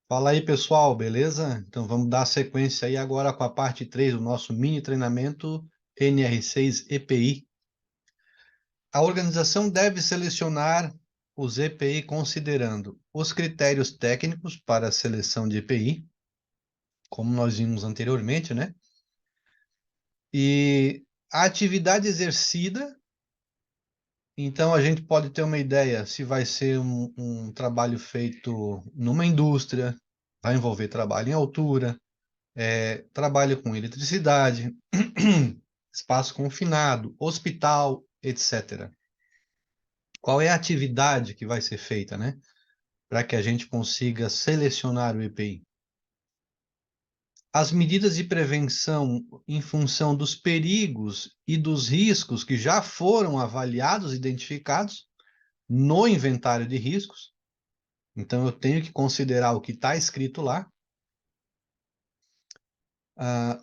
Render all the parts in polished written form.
Fala aí, pessoal, beleza? Então vamos dar sequência aí agora com a parte 3 do nosso mini treinamento NR6 EPI. A organização deve selecionar os EPI considerando os critérios técnicos para a seleção de EPI, como nós vimos anteriormente, né? E a atividade exercida, então a gente pode ter uma ideia se vai ser um trabalho feito numa indústria, vai envolver trabalho em altura, trabalho com eletricidade, espaço confinado, hospital, etc. Qual é a atividade que vai ser feita, né? Para que a gente consiga selecionar o EPI. As medidas de prevenção em função dos perigos e dos riscos que já foram avaliados e identificados no inventário de riscos. Então, eu tenho que considerar o que está escrito lá.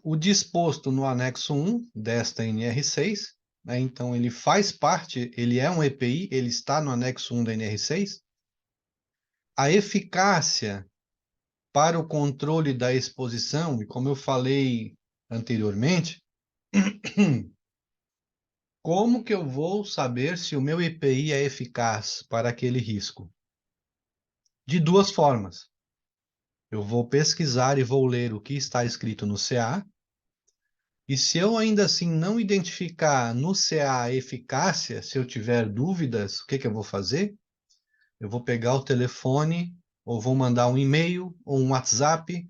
O disposto no anexo 1 desta NR6, né? Então, ele faz parte, ele é um EPI, ele está no anexo 1 da NR6. A eficácia para o controle da exposição, e como eu falei anteriormente, como que eu vou saber se o meu EPI é eficaz para aquele risco? De duas formas. Eu vou pesquisar e vou ler o que está escrito no CA, e se eu ainda assim não identificar no CA a eficácia, se eu tiver dúvidas, o que que eu vou fazer? Eu vou pegar o telefone, ou vou mandar um e-mail, ou um WhatsApp,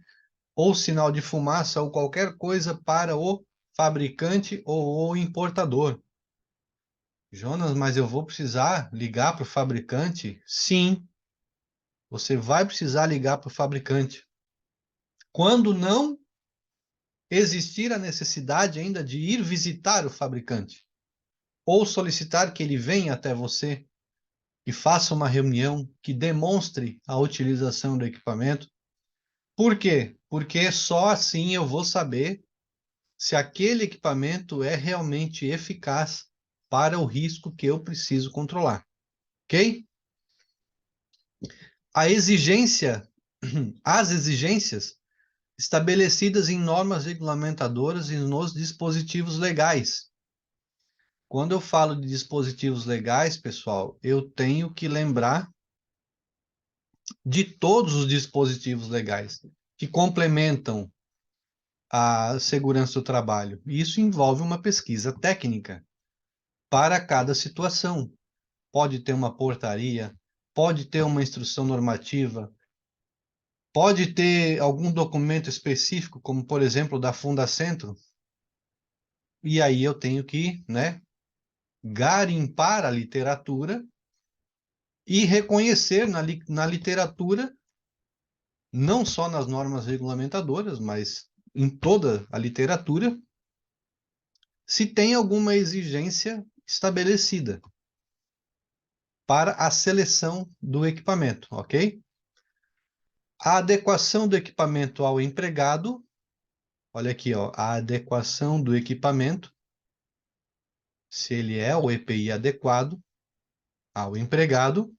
ou sinal de fumaça, ou qualquer coisa para o fabricante ou o importador. Jonas, mas eu vou precisar ligar para o fabricante? Sim, você vai precisar ligar para o fabricante. Quando não existir a necessidade ainda de ir visitar o fabricante, ou solicitar que ele venha até você e faça uma reunião que demonstre a utilização do equipamento. Por quê? Porque só assim eu vou saber se aquele equipamento é realmente eficaz para o risco que eu preciso controlar, ok? A exigência, as exigências estabelecidas em normas regulamentadoras e nos dispositivos legais. Quando eu falo de dispositivos legais, pessoal, eu tenho que lembrar de todos os dispositivos legais que complementam a segurança do trabalho. Isso envolve uma pesquisa técnica para cada situação. Pode ter uma portaria, pode ter uma instrução normativa, pode ter algum documento específico, como por exemplo da Fundacentro, e aí eu tenho que, né, garimpar a literatura e reconhecer na literatura, não só nas normas regulamentadoras, mas em toda a literatura, se tem alguma exigência estabelecida para a seleção do equipamento, ok? A adequação do equipamento ao empregado, olha aqui, ó, a adequação do equipamento, se ele é o EPI adequado ao empregado.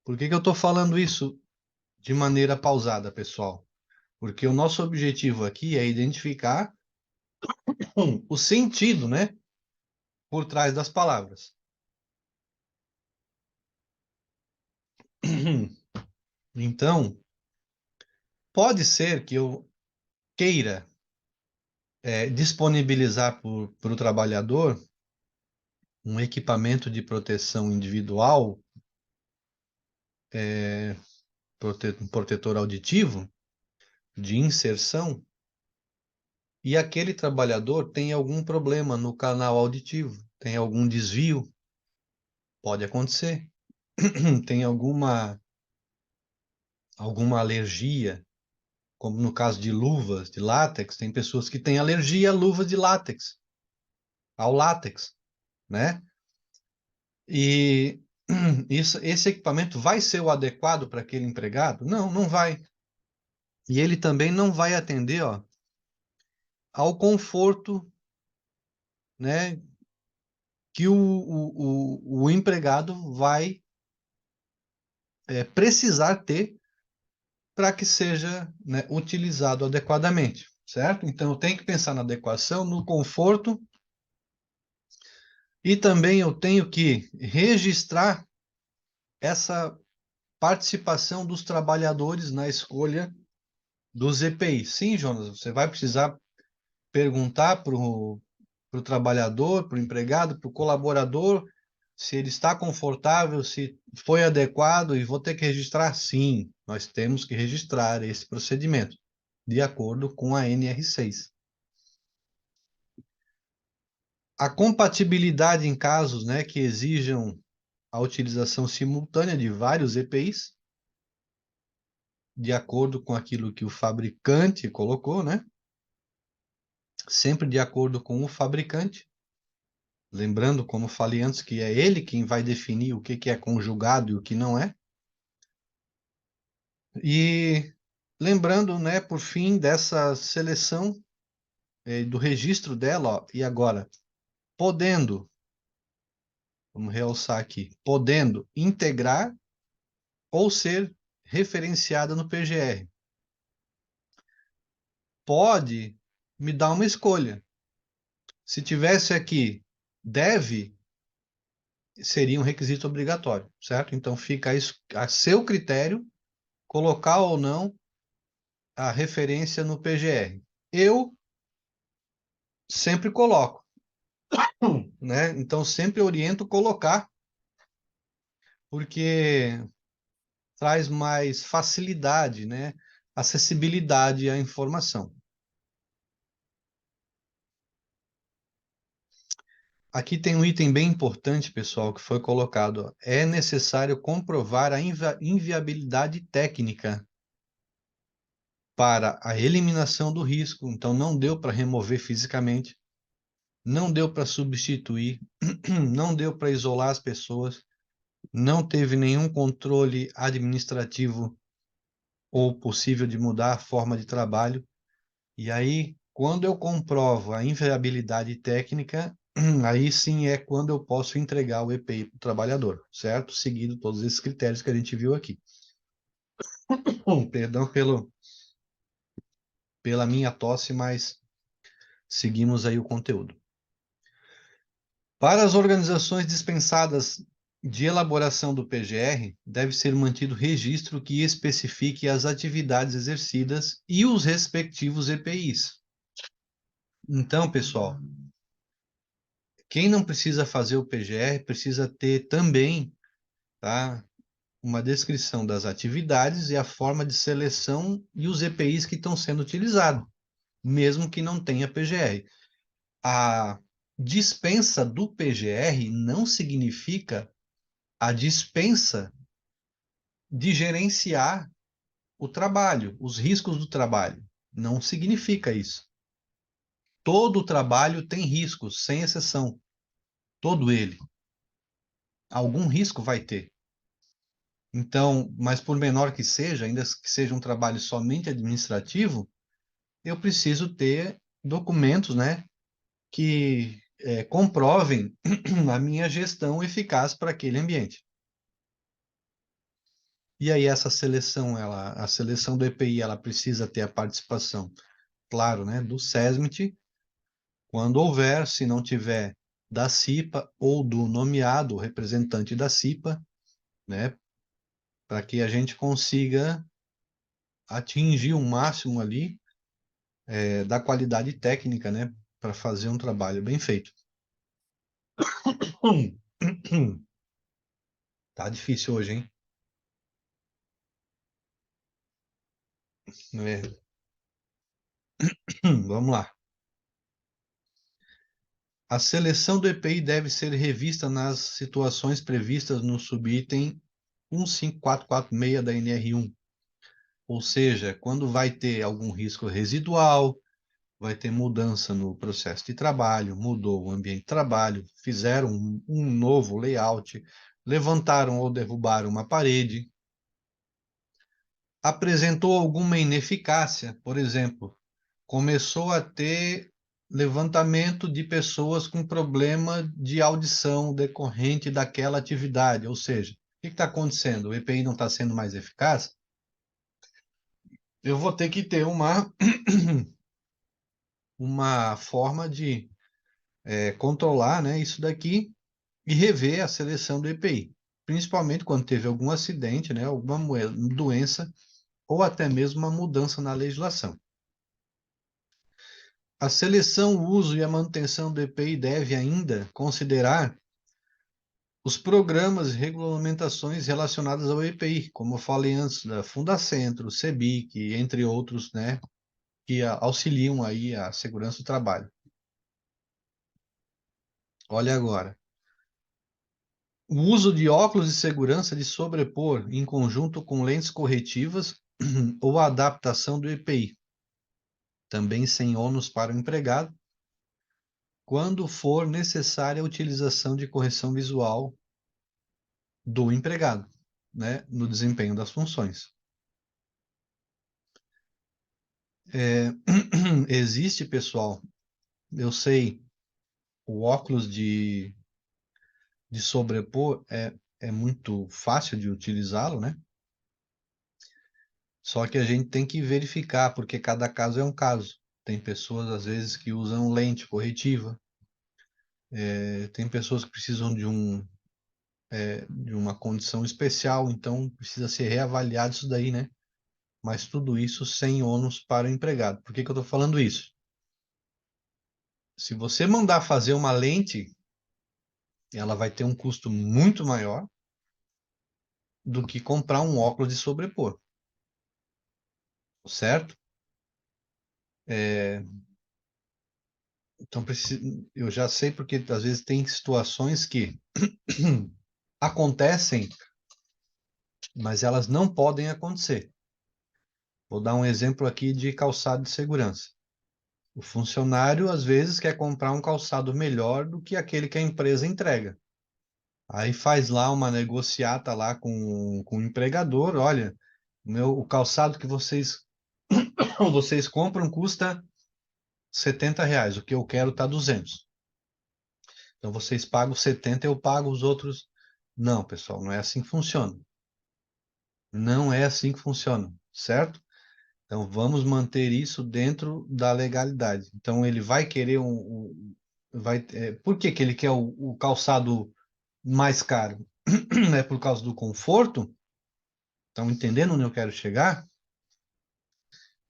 Por que que eu estou falando isso de maneira pausada, pessoal? Porque o nosso objetivo aqui é identificar o sentido, né, por trás das palavras. Então, pode ser que eu queira disponibilizar para o trabalhador um equipamento de proteção individual, um protetor auditivo, de inserção, e aquele trabalhador tem algum problema no canal auditivo, tem algum desvio, pode acontecer, tem alguma alergia, como no caso de luvas de látex, tem pessoas que têm alergia a luvas de látex, ao látex, né? E esse equipamento vai ser o adequado para aquele empregado? Não, não vai. E ele também não vai atender, ó, ao conforto, né, que o empregado vai precisar ter para que seja, né, utilizado adequadamente, certo? Então, eu tenho que pensar na adequação, no conforto, e também eu tenho que registrar essa participação dos trabalhadores na escolha dos EPIs. Sim, Jonas, você vai precisar perguntar para o trabalhador, para o empregado, para o colaborador, se ele está confortável, se foi adequado, e vou ter que registrar? Sim, nós temos que registrar esse procedimento, de acordo com a NR6. A compatibilidade em casos, né, que exijam a utilização simultânea de vários EPIs, de acordo com aquilo que o fabricante colocou, né? Sempre de acordo com o fabricante. Lembrando, como falei antes, que é ele quem vai definir o que é conjugado e o que não é. E lembrando, né, por fim, dessa seleção, do registro dela, ó, e agora, podendo, vamos realçar aqui, podendo integrar ou ser referenciada no PGR. Pode me dar uma escolha. Se tivesse aqui deve, seria um requisito obrigatório, certo? Então fica a seu critério colocar ou não a referência no PGR. Eu sempre coloco, né? Então sempre oriento colocar, porque traz mais facilidade, né? Acessibilidade à informação. Aqui tem um item bem importante, pessoal, que foi colocado. Ó. É necessário comprovar a inviabilidade técnica para a eliminação do risco. Então, não deu para remover fisicamente, não deu para substituir, não deu para isolar as pessoas, não teve nenhum controle administrativo ou possível de mudar a forma de trabalho. E aí, quando eu comprovo a inviabilidade técnica, aí sim é quando eu posso entregar o EPI para o trabalhador, certo? Seguindo todos esses critérios que a gente viu aqui. Perdão pela minha tosse, mas seguimos aí o conteúdo. Para as organizações dispensadas de elaboração do PGR, deve ser mantido registro que especifique as atividades exercidas e os respectivos EPIs. Então, pessoal, quem não precisa fazer o PGR precisa ter também, tá, uma descrição das atividades e a forma de seleção e os EPIs que estão sendo utilizados, mesmo que não tenha PGR. A dispensa do PGR não significa a dispensa de gerenciar o trabalho, os riscos do trabalho. Não significa isso. Todo trabalho tem riscos, sem exceção. Todo ele. Algum risco vai ter. Então, mas por menor que seja, ainda que seja um trabalho somente administrativo, eu preciso ter documentos, né, que comprovem a minha gestão eficaz para aquele ambiente. E aí essa seleção, a seleção do EPI, ela precisa ter a participação, claro, né, do SESMIT, quando houver, se não tiver, da CIPA ou do nomeado representante da CIPA, né, para que a gente consiga atingir o máximo ali da qualidade técnica, né, para fazer um trabalho bem feito. Tá difícil hoje, hein? É. Vamos lá. A seleção do EPI deve ser revista nas situações previstas no subitem 15446 da NR1. Ou seja, quando vai ter algum risco residual, vai ter mudança no processo de trabalho, mudou o ambiente de trabalho, fizeram um novo layout, levantaram ou derrubaram uma parede, apresentou alguma ineficácia, por exemplo, começou a ter levantamento de pessoas com problema de audição decorrente daquela atividade, ou seja, o que está acontecendo? O EPI não está sendo mais eficaz? eu vou ter que ter uma forma de controlar, né, isso daqui e rever a seleção do EPI, principalmente quando teve algum acidente, né, alguma doença ou até mesmo uma mudança na legislação. A seleção, o uso e a manutenção do EPI deve ainda considerar os programas e regulamentações relacionadas ao EPI, como eu falei antes, da Fundacentro, CEBIC, entre outros, né, que auxiliam aí a segurança do trabalho. Olha agora. O uso de óculos de segurança de sobrepor em conjunto com lentes corretivas ou a adaptação do EPI, também sem ônus para o empregado, quando for necessária a utilização de correção visual do empregado, né, no desempenho das funções. Existe, pessoal, eu sei, o óculos de sobrepor é muito fácil de utilizá-lo, né? Só que a gente tem que verificar, porque cada caso é um caso. Tem pessoas, às vezes, que usam lente corretiva, tem pessoas que precisam de uma condição especial, então precisa ser reavaliado isso daí, né? Mas tudo isso sem ônus para o empregado. Por que que eu estou falando isso? Se você mandar fazer uma lente, ela vai ter um custo muito maior do que comprar um óculos de sobrepor, certo? É, então, eu já sei porque às vezes tem situações que acontecem, mas elas não podem acontecer. Vou dar um exemplo aqui de calçado de segurança. O funcionário, às vezes, quer comprar um calçado melhor do que aquele que a empresa entrega. Aí faz lá uma negociata lá com o empregador, olha, o calçado que vocês compram custa R$ 70, o que eu quero tá 200. Então vocês pagam 70, eu pago os outros. Não, pessoal, não é assim que funciona. Não é assim que funciona, certo? Então vamos manter isso dentro da legalidade. Então ele vai querer por que que ele quer o calçado mais caro? É por causa do conforto? Estão entendendo onde eu quero chegar?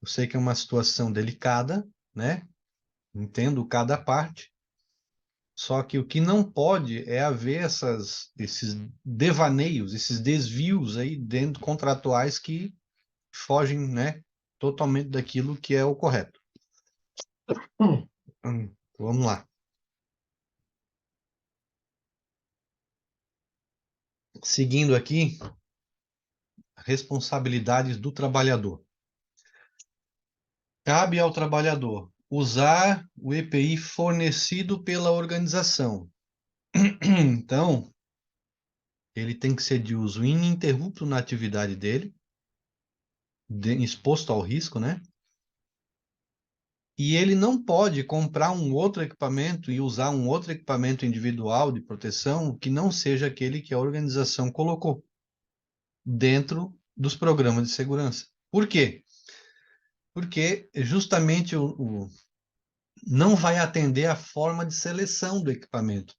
Eu sei que é uma situação delicada, né? Entendo cada parte. Só que o que não pode é haver esses devaneios, esses desvios aí dentro contratuais que fogem, né, totalmente daquilo que é o correto. Vamos lá. Seguindo aqui, responsabilidades do trabalhador. Cabe ao trabalhador usar o EPI fornecido pela organização. Então, ele tem que ser de uso ininterrupto na atividade dele, exposto ao risco, né? E ele não pode comprar um outro equipamento e usar um outro equipamento individual de proteção que não seja aquele que a organização colocou dentro dos programas de segurança. Por quê? Porque justamente não vai atender a forma de seleção do equipamento.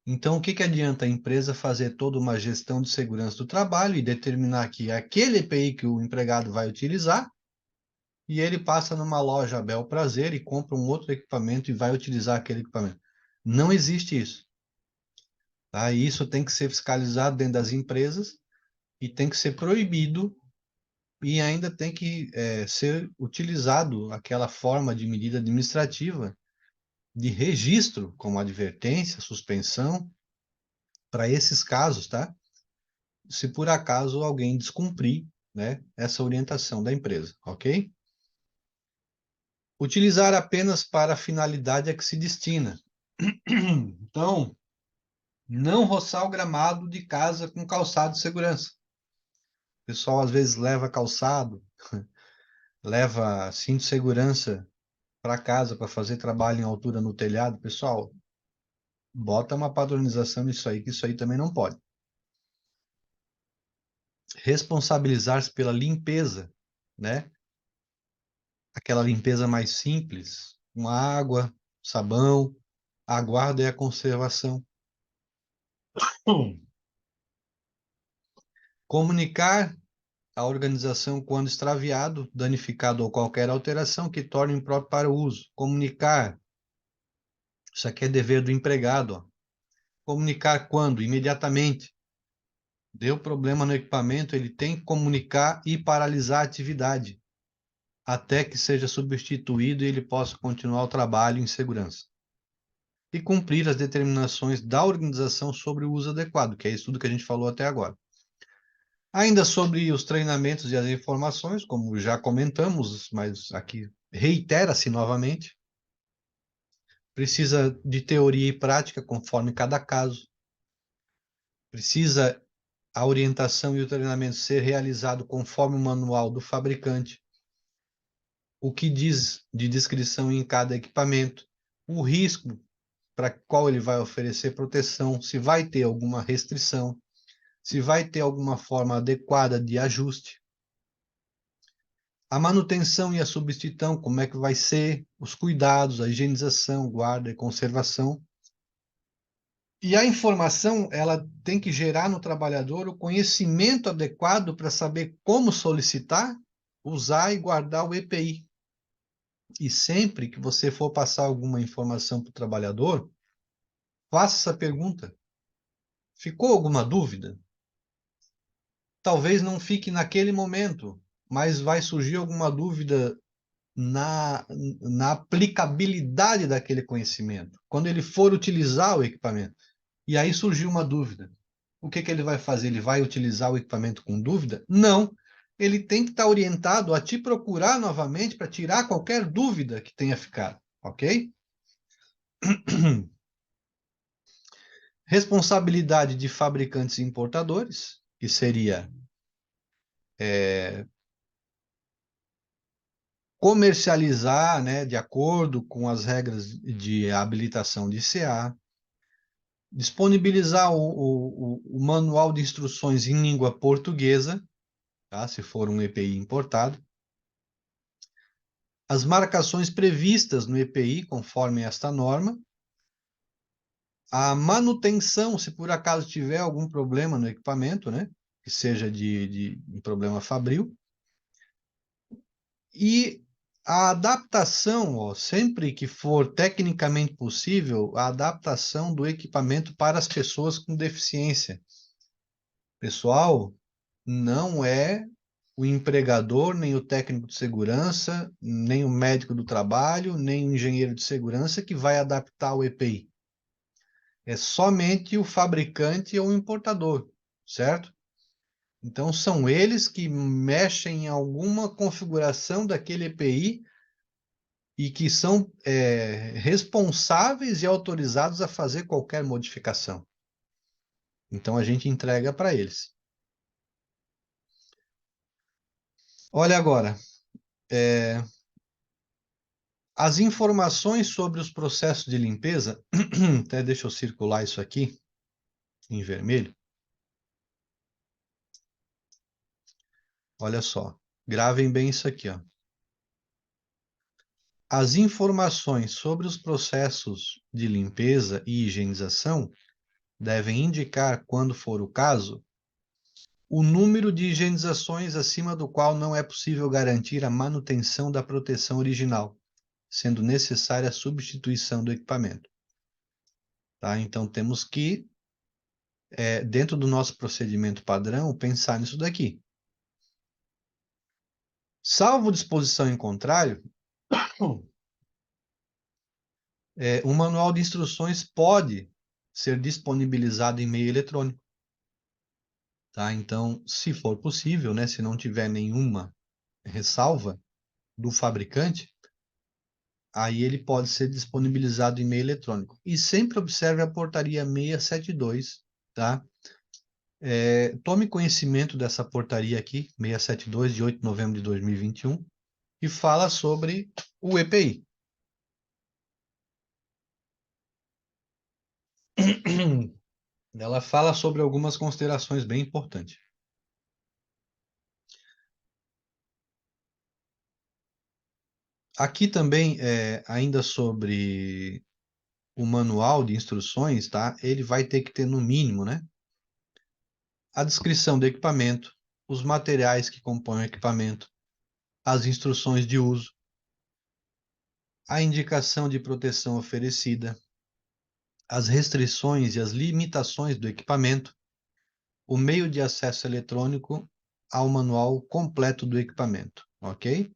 Então, o que que adianta a empresa fazer toda uma gestão de segurança do trabalho e determinar que aquele EPI que o empregado vai utilizar, e ele passa numa loja a bel prazer e compra um outro equipamento e vai utilizar aquele equipamento? Não existe isso. Tá? E isso tem que ser fiscalizado dentro das empresas e tem que ser proibido e ainda tem que ser utilizado aquela forma de medida administrativa de registro, como advertência, suspensão, para esses casos, tá? Se por acaso alguém descumprir, né, essa orientação da empresa, ok? Utilizar apenas para a finalidade a que se destina. Então, não roçar o gramado de casa com calçado de segurança. O pessoal às vezes leva calçado, leva cinto de segurança para casa para fazer trabalho em altura no telhado. Pessoal, bota uma padronização nisso aí, que isso aí também não pode. Responsabilizar-se pela limpeza, né, aquela limpeza mais simples, com água, sabão, a guarda e a conservação. Comunicar a organização quando extraviado, danificado ou qualquer alteração que torne impróprio para o uso. Comunicar, isso aqui é dever do empregado, ó. Comunicar quando? Imediatamente. Deu problema no equipamento, ele tem que comunicar e paralisar a atividade, até que seja substituído e ele possa continuar o trabalho em segurança. E cumprir as determinações da organização sobre o uso adequado, que é isso tudo que a gente falou até agora. Ainda sobre os treinamentos e as informações, como já comentamos, mas aqui reitera-se novamente, precisa de teoria e prática conforme cada caso. Precisa a orientação e o treinamento ser realizado conforme o manual do fabricante, o que diz de descrição em cada equipamento, o risco para qual ele vai oferecer proteção, se vai ter alguma restrição, se vai ter alguma forma adequada de ajuste. A manutenção e a substituição, como é que vai ser, os cuidados, a higienização, guarda e conservação. E a informação, ela tem que gerar no trabalhador o conhecimento adequado para saber como solicitar, usar e guardar o EPI. E sempre que você for passar alguma informação para o trabalhador, faça essa pergunta. Ficou alguma dúvida? Talvez não fique naquele momento, mas vai surgir alguma dúvida na, na aplicabilidade daquele conhecimento, quando ele for utilizar o equipamento. E aí surgiu uma dúvida. O que ele vai fazer? Ele vai utilizar o equipamento com dúvida? Não. Ele tem que estar orientado a te procurar novamente para tirar qualquer dúvida que tenha ficado, ok? Responsabilidade de fabricantes e importadores, que seria comercializar, né, de acordo com as regras de habilitação de CA, disponibilizar o manual de instruções em língua portuguesa, tá, se for um EPI importado, as marcações previstas no EPI, conforme esta norma, a manutenção, se por acaso tiver algum problema no equipamento, né, que seja de um problema fabril, e a adaptação, ó, sempre que for tecnicamente possível, a adaptação do equipamento para as pessoas com deficiência. Pessoal, não é o empregador, nem o técnico de segurança, nem o médico do trabalho, nem o engenheiro de segurança que vai adaptar o EPI. É somente o fabricante ou o importador, certo? Então, são eles que mexem em alguma configuração daquele EPI e que são responsáveis e autorizados a fazer qualquer modificação. Então, a gente entrega para eles. Olha agora, as informações sobre os processos de limpeza, até deixa eu circular isso aqui em vermelho. Olha só, gravem bem isso aqui, ó. As informações sobre os processos de limpeza e higienização devem indicar, quando for o caso, o número de higienizações acima do qual não é possível garantir a manutenção da proteção original, sendo necessária a substituição do equipamento. Tá? Então, temos que, dentro do nosso procedimento padrão, pensar nisso daqui. Salvo disposição em contrário, um manual de instruções pode ser disponibilizado em meio eletrônico. Tá? Então, se for possível, né, se não tiver nenhuma ressalva do fabricante, aí ele pode ser disponibilizado em meio eletrônico. E sempre observe a portaria 672, tá? Tome conhecimento dessa portaria aqui, 672, de 8 de novembro de 2021, e fala sobre o EPI. Ela fala sobre algumas considerações bem importantes. Aqui também, ainda sobre o manual de instruções, tá? Ele vai ter que ter no mínimo, né? A descrição do equipamento, os materiais que compõem o equipamento, as instruções de uso, a indicação de proteção oferecida, as restrições e as limitações do equipamento, o meio de acesso eletrônico ao manual completo do equipamento, ok?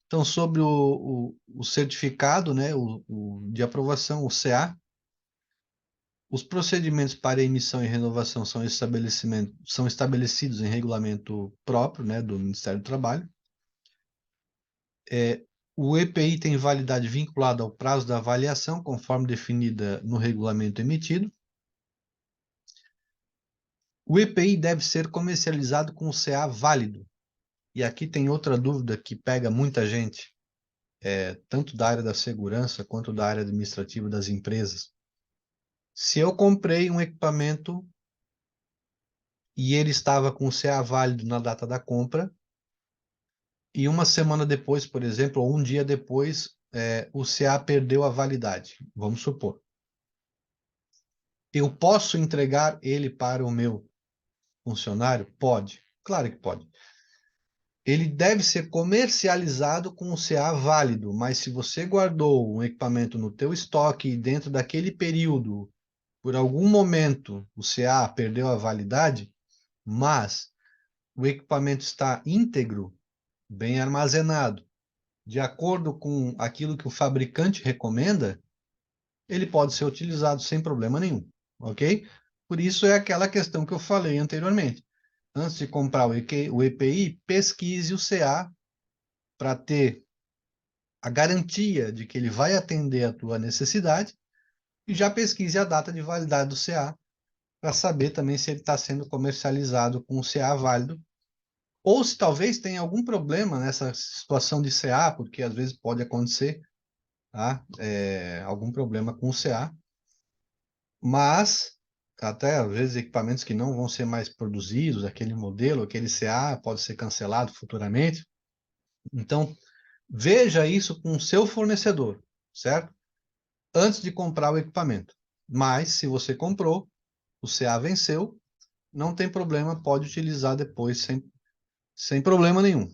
Então, sobre o certificado, né, de aprovação, o CA, os procedimentos para emissão e renovação são estabelecidos em regulamento próprio, né, do Ministério do Trabalho. O EPI tem validade vinculada ao prazo da avaliação, conforme definida no regulamento emitido. O EPI deve ser comercializado com o CA válido. E aqui tem outra dúvida que pega muita gente, tanto da área da segurança quanto da área administrativa das empresas. Se eu comprei um equipamento e ele estava com o CA válido na data da compra, e uma semana depois, por exemplo, ou um dia depois, o CA perdeu a validade, vamos supor. Eu posso entregar ele para o meu funcionário? Pode, claro que pode. Ele deve ser comercializado com o CA válido, mas se você guardou um equipamento no teu estoque e dentro daquele período, por algum momento, o CA perdeu a validade, mas o equipamento está íntegro, bem armazenado, de acordo com aquilo que o fabricante recomenda, ele pode ser utilizado sem problema nenhum, ok? Por isso é aquela questão que eu falei anteriormente. Antes de comprar o EPI, pesquise o CA para ter a garantia de que ele vai atender a tua necessidade e já pesquise a data de validade do CA para saber também se ele está sendo comercializado com o CA válido ou se talvez tenha algum problema nessa situação de CA, porque às vezes pode acontecer, tá? Algum problema com o CA, mas até às vezes equipamentos que não vão ser mais produzidos, aquele modelo, aquele CA pode ser cancelado futuramente. Então, veja isso com o seu fornecedor, certo? Antes de comprar o equipamento. Mas, se você comprou, o CA venceu, não tem problema, pode utilizar depois sem problema nenhum.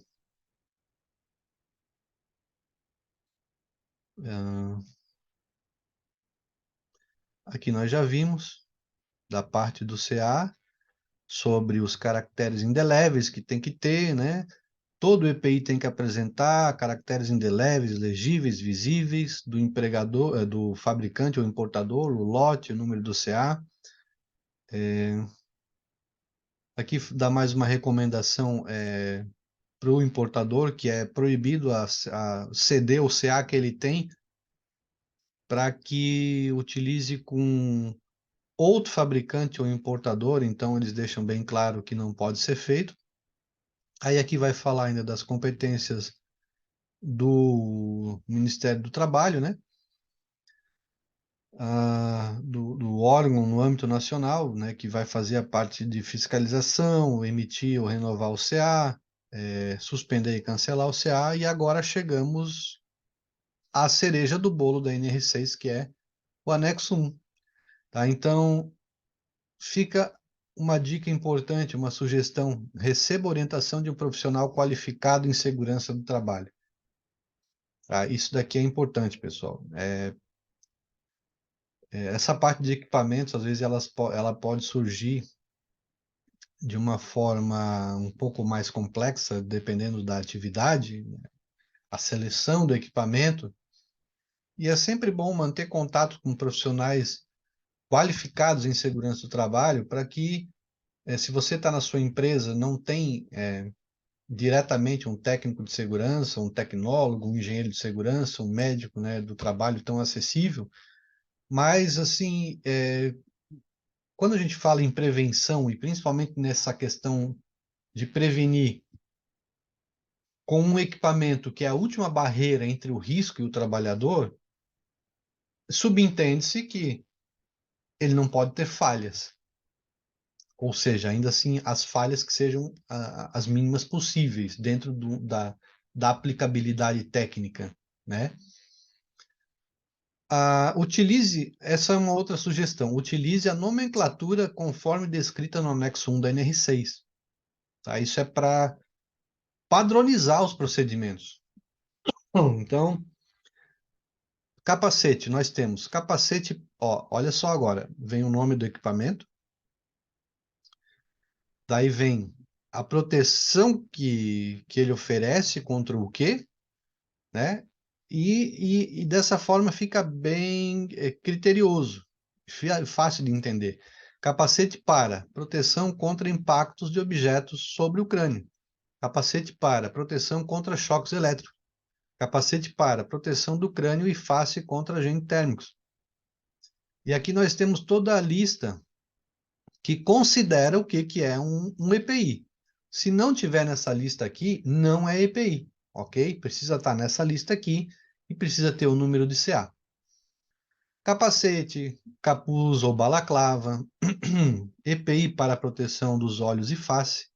Aqui nós já vimos da parte do CA sobre os caracteres indeléveis que tem que ter, né? Todo EPI tem que apresentar caracteres indeléveis, legíveis, visíveis do empregador, do fabricante ou importador, o lote, o número do CA. Aqui dá mais uma recomendação para o importador, que é proibido a ceder o CA que ele tem para que utilize com outro fabricante ou importador, então eles deixam bem claro que não pode ser feito. Aí aqui vai falar ainda das competências do Ministério do Trabalho, né? Do órgão no âmbito nacional, né, que vai fazer a parte de fiscalização, emitir ou renovar o CA, suspender e cancelar o CA, e agora chegamos à cereja do bolo da NR6, que é o anexo 1. Tá? Então, fica uma dica importante, uma sugestão: receba orientação de um profissional qualificado em segurança do trabalho. Tá? Isso daqui é importante, pessoal. Essa parte de equipamentos, às vezes, ela pode surgir de uma forma um pouco mais complexa, dependendo da atividade, a seleção do equipamento. E é sempre bom manter contato com profissionais qualificados em segurança do trabalho, para que, se você está na sua empresa, não tem diretamente um técnico de segurança, um tecnólogo, um engenheiro de segurança, um médico, né, do trabalho tão acessível, mas, assim, quando a gente fala em prevenção, e principalmente nessa questão de prevenir com um equipamento que é a última barreira entre o risco e o trabalhador, subentende-se que ele não pode ter falhas. Ou seja, ainda assim, as falhas que sejam as mínimas possíveis dentro da aplicabilidade técnica, né? Utilize, essa é uma outra sugestão, utilize a nomenclatura conforme descrita no anexo 1 da NR6. Tá? Isso é para padronizar os procedimentos. Então, capacete, nós temos capacete, ó, olha só agora, vem o nome do equipamento, daí vem a proteção que ele oferece contra o quê, né? E dessa forma fica bem criterioso, fácil de entender. Capacete para proteção contra impactos de objetos sobre o crânio. Capacete para proteção contra choques elétricos. Capacete para proteção do crânio e face contra agentes térmicos. E aqui nós temos toda a lista que considera o que é um EPI. Se não tiver nessa lista aqui, não é EPI, ok? Precisa estar nessa lista aqui e precisa ter o número de CA. Capacete, capuz ou balaclava, EPI para proteção dos olhos e face.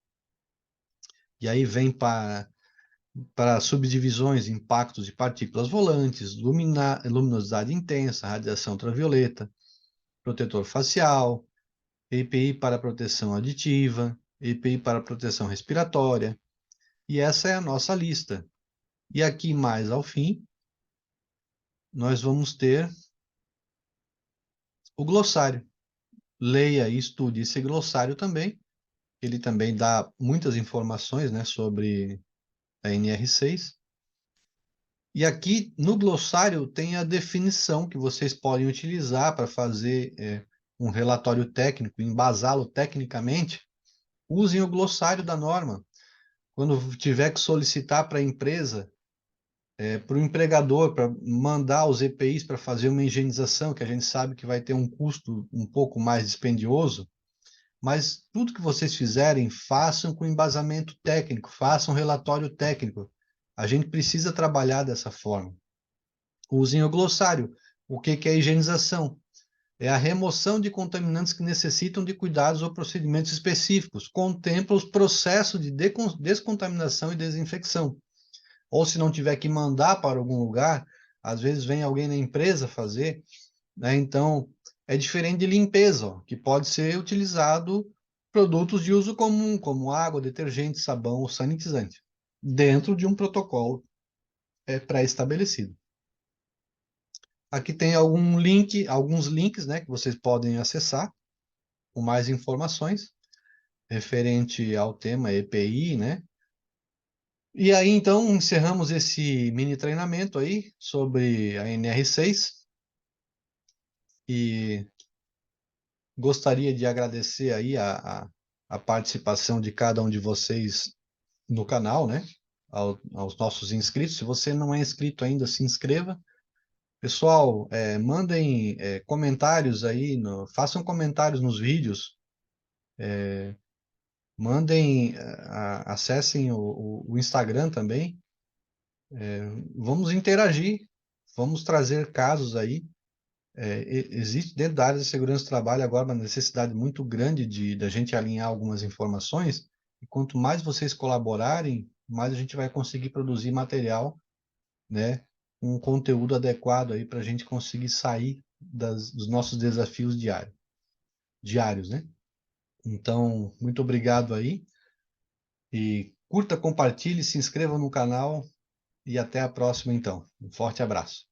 E aí vem para subdivisões, impactos de partículas volantes, luminosidade intensa, radiação ultravioleta, protetor facial, EPI para proteção aditiva, EPI para proteção respiratória. E essa é a nossa lista. E aqui mais ao fim, nós vamos ter o glossário. Leia e estude esse glossário também. Ele também dá muitas informações, né, sobre a NR6. E aqui no glossário tem a definição que vocês podem utilizar para fazer um relatório técnico, embasá-lo tecnicamente. Usem o glossário da norma. Quando tiver que solicitar para a empresa, para o empregador, para mandar os EPIs para fazer uma higienização, que a gente sabe que vai ter um custo um pouco mais dispendioso, mas tudo que vocês fizerem, façam com embasamento técnico, façam um relatório técnico. A gente precisa trabalhar dessa forma. Usem o glossário. O que é higienização? É a remoção de contaminantes que necessitam de cuidados ou procedimentos específicos. Contempla os processos de descontaminação e desinfecção. Ou se não tiver que mandar para algum lugar, às vezes vem alguém na empresa fazer, né? Então, é diferente de limpeza, ó, que pode ser utilizado produtos de uso comum, como água, detergente, sabão ou sanitizante, dentro de um protocolo pré-estabelecido. Aqui tem alguns links, né, que vocês podem acessar com mais informações referente ao tema EPI, né? E aí, então, encerramos esse mini treinamento aí sobre a NR6 e gostaria de agradecer aí a participação de cada um de vocês no canal, né? Aos nossos inscritos. Se você não é inscrito ainda, se inscreva. Pessoal, mandem comentários aí, façam comentários nos vídeos, mandem, acessem o Instagram também. Vamos interagir, vamos trazer casos aí. Existe dentro da área de segurança do trabalho agora uma necessidade muito grande da gente alinhar algumas informações, e quanto mais vocês colaborarem, mais a gente vai conseguir produzir material, né, um conteúdo adequado aí para a gente conseguir sair dos nossos desafios diários, né? Então, muito obrigado aí, e curta, compartilhe, se inscreva no canal, e até a próxima então. Um forte abraço.